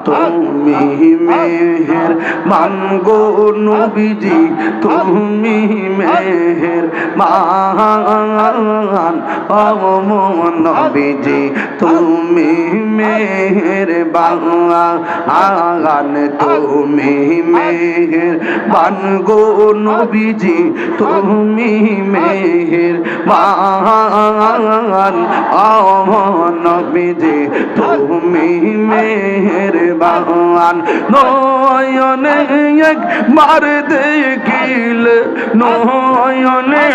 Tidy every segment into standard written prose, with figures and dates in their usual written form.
তুমি মেহেরবান গো নবীজি, তুমি মেহেরবান ও নবীজি, তুমি মেহেরবান, তুমি মেহেরবান গো নবীজি, তুমি মেহেরবান ও নবীজি, তুমি মেহেরবান। নয়নে একবার দেখিলে, নয়নে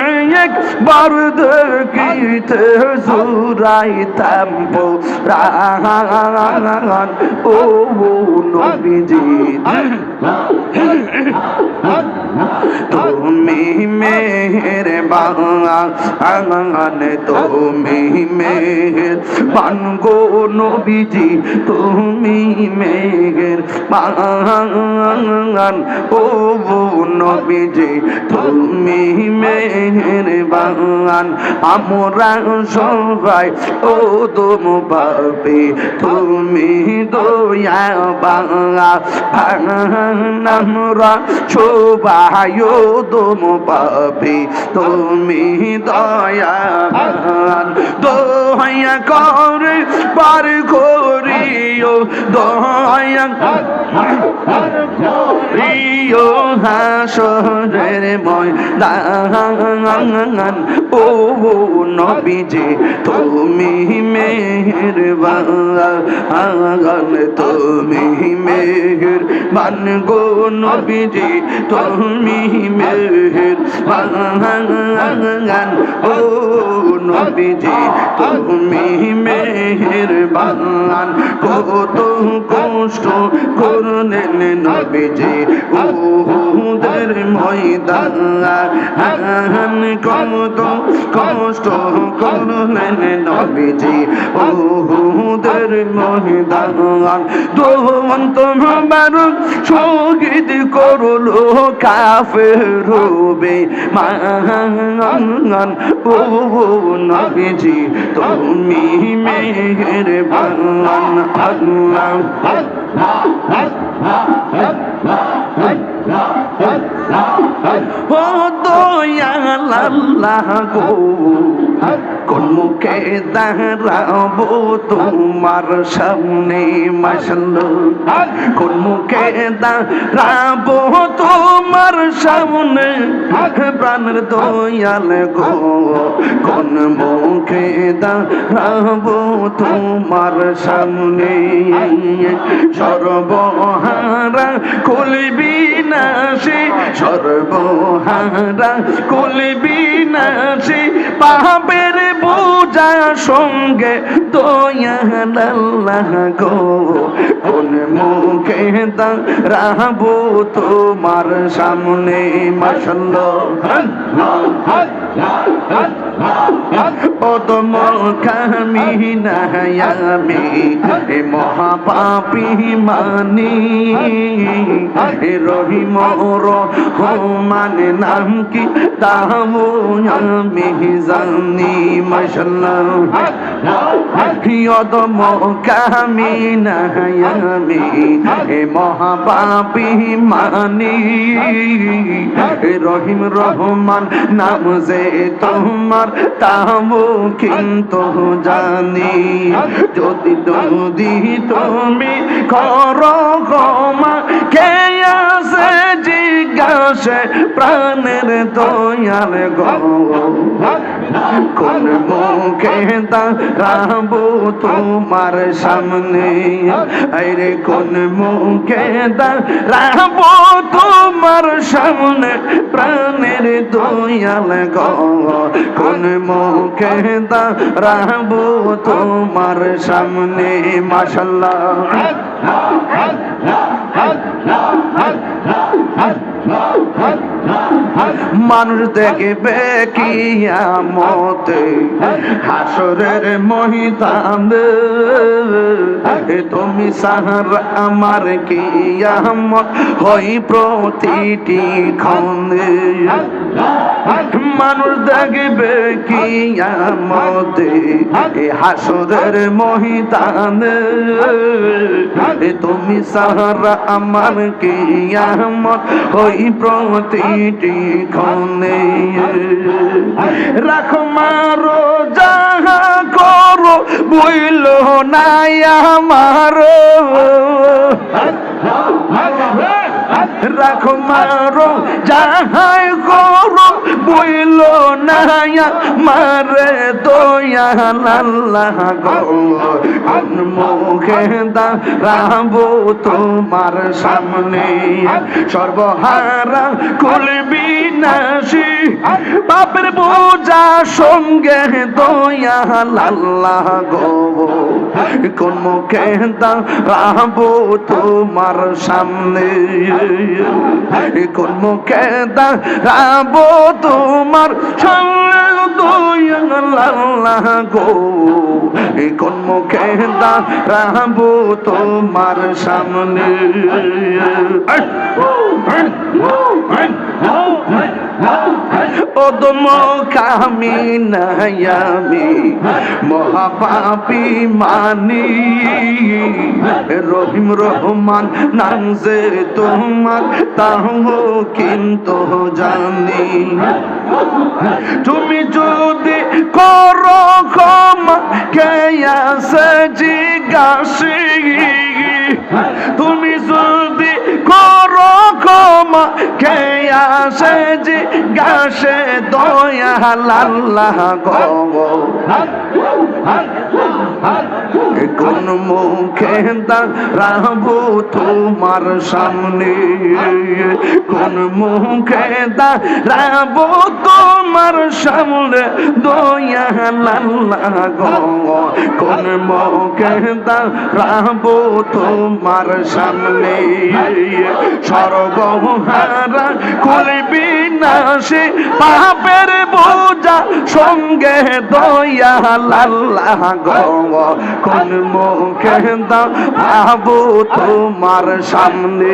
একবার দেখিতে জুড়াইতাম প্রাণ ও নবীজি, তুমি মেহেরবান, তুমি মেহেরবান গো নবীজি, তুমি মেহেরবান ও নবীজি, তুমি মেহেরবান। আমরা সবাই ও দম পাবে, তুমি দয়াবান, আমরা সবাই ও দম পাবে, তুমি দয়াবান। দয়া করে পার করিও, দয়া করিও হাসরের ময়দান ও নবীজি, তুমি মেহেরবান, তুমি মেহেরবান গো নবীজি, তুমি মেহেরবান ও নবীজি, তুমি মেহেরবান। কত কষ্ট করলেন নবীজি উহুদের ময়দান, কত কষ্ট করলেন নবীজি উহুদের ময়দান। দুমন্ত মুবারক শহীদ করলো কাফের বেঈমান ও নবীজি, তুমি মেহেরবান। আল্লাহ ও দয়াল আল্লাহ গো, কোন মুখে দাঁড়াবো তোমার সামনে মাশাআল্লাহ, কোন মুখে দাঁড়াবো তোমার সামনে প্রাণের দয়াল গো, কোন মুখে দাঁড়াবো তোমার সামনে। সর্বহারা কুলবি নাশি, সর্বহারা কুলবি নাশি, পাপের বোঝা সঙ্গে দয়াল আল্লাহ গো, কোন মুখে দাঁড়াবো তোমার সামনে মাশাআল্লাহ। পদম কামিনা আমি মহাপাপী মানি, রহিম রহমান নাম কি তাও আমি জানি মাশাআল্লাহ। পদম কামিনা আমি মহাপাপী মানি, রহিম রহমান নাম যে তোমার তাও কিন্তু জানি। যদি যদি তুমি করো ক্ষমা, কে আছে জিজ্ঞাসে প্রাণের দয়াল গো, কোন মুখে দাঁড়াবো তোমার সামনে, আরে কোন মুখে দাঁড়াবো তোমার সামনে প্রাণের দয়াল গো, কোন মুখে দাঁড়াবো তোমার সামনে মাশাআল্লাহ। মানুষ দেখবে কিয়ামতে হাসরের ময়দানে, তুমি সাহারা আমার কিয়ামত হই প্রতিটি ক্ষণে। মানুষ দেখবে কিয়ামতে হাসরের ময়দানে, তুমি সাহারা আমার কিয়ামত হই প্রতিটি ক্ষণে রাখো মারো যাহা করো বইল না আমারো রাখো মারো যাহাই করো বইল না মারে দয়া আল্লাহ গো কোন মুখে দাঁড়াবো তোমার সামনে সর্বহারা কুল বিনাশী পাপের বোঝা সঙ্গে দয়া আল্লাহ গো কোন মুখে দাঁড়াবো তোমার সামনে কোন মুখে দাঁড়াবো তোমার সামনে দয়া আল্লাহ গো কোন মুখে দাঁড়াবো তোমার সামনে ওদম কামি নায়ামি মহাপাপী মানি রহিম রহমান নাম যে তোমার তাও কিন্তু জানি তুমি যদি করো ক্ষমা কে আছে জিজ্ঞাসী তুমি যদি করো ক্ষমা কে আসে জিজ্ঞাসে দয়া আল্লাহ গো কোন মুখে দাঁড়াবো তোমার সামনে কোন মুখে দাঁড়াবো তোমার সামনে দয়া আল্লাহ গো কোন মুখে দাঁড়াবো তোমার সামনে সর্বহারা কুল বিনাশী পাপের বোঝা সঙ্গে দয়া আল্লাহ গো কোন মুখে দাঁড়াবো তোমার সামনে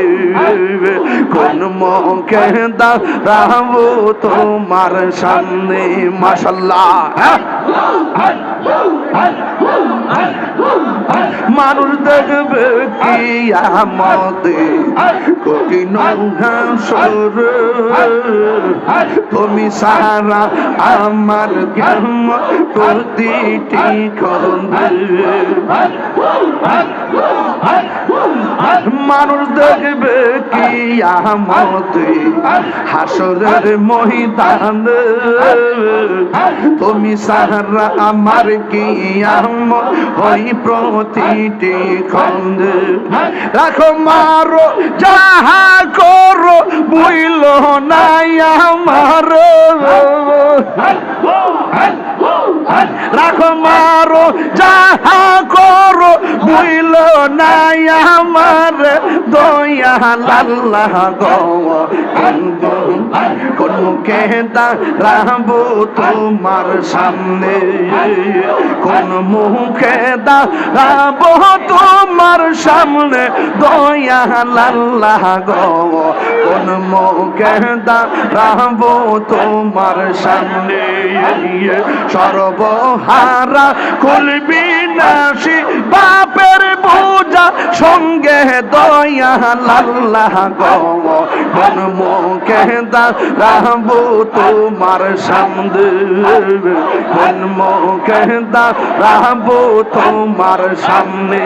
কোন মুখে দাঁড়াবো তোমার সামনে মাশাআল্লাহ মানুষ দেখবে কিয়ামতে কঠিন হাসর তুমি সারা আমার কিয়ামত প্রতিটি ক্ষণে মানুষ দেখবে কিয়ামতে হাসরের ময়দানে তুমি সারা আমার কিয়ামত হই প্রতিটি খণ্ডে রাখো মারো যাহা করো বুইল না আমার রাখো মারো যাহা করো বুইল না আমার দয়া আল্লাহ গো কোন মুখে দাঁড়াবো তোমার সামনে কোন মুখে দাঁড়াবো তোমার সামনে দয়া আল্লাহ গো কোন মুখে দাঁড়াবো তোমার সামনে সর্বহারা কুল বিনাশী পাপের বোঝা সঙ্গে দয়া আল্লাহ গো কোন মুখে দাঁড়াবো তোমার সামনে কোন মুখে দাঁড়াবো তোমার সামনে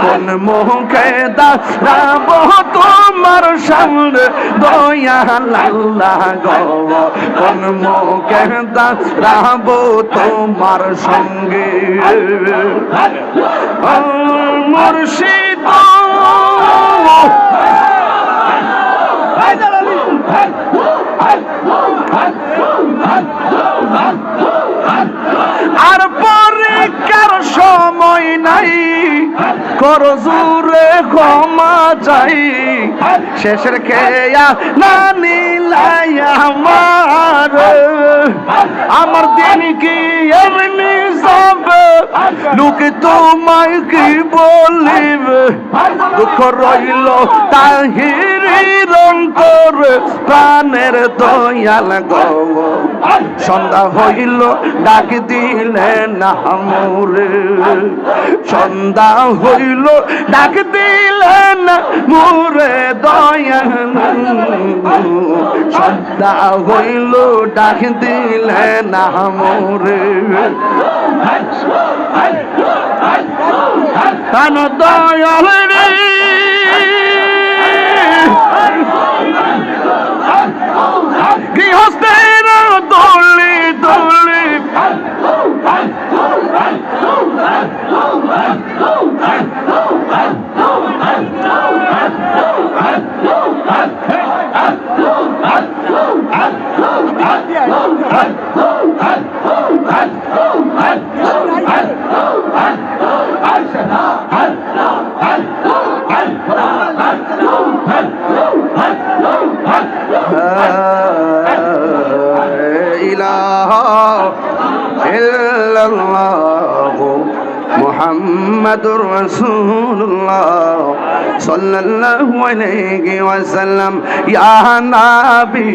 কোন মুখে দাঁড়াবো তোমার সামনে দয়া আল্লাহ গো কোন মুখে দাঁড়াবো তোমার সঙ্গে মুর্শিদ আর পরীক্ষার সময় নাই করো জোরে ক্ষমা চাই শেষের খেয়া না নিলাই আমার দিন কি এমনি যাবে লোকে তোমায় কি বলিবে দুঃখ রইল তাহিরির অন্তরে প্রাণের দয়াল গো সন্ধ্যা হইল ডাক দিলে না মোরে সন্ধ্যা হইল ডাক দিলে না মোরে দয়াল সন্ধ্যা হইল ডাক দিলে না মোরে কান দয়াল রে গৃহস্থের দলে দলে মুহাম্মাদুর রাসূলুল্লাহ সাল্লাল্লাহু আলাইহি ওয়াসাল্লাম ইয়া নবী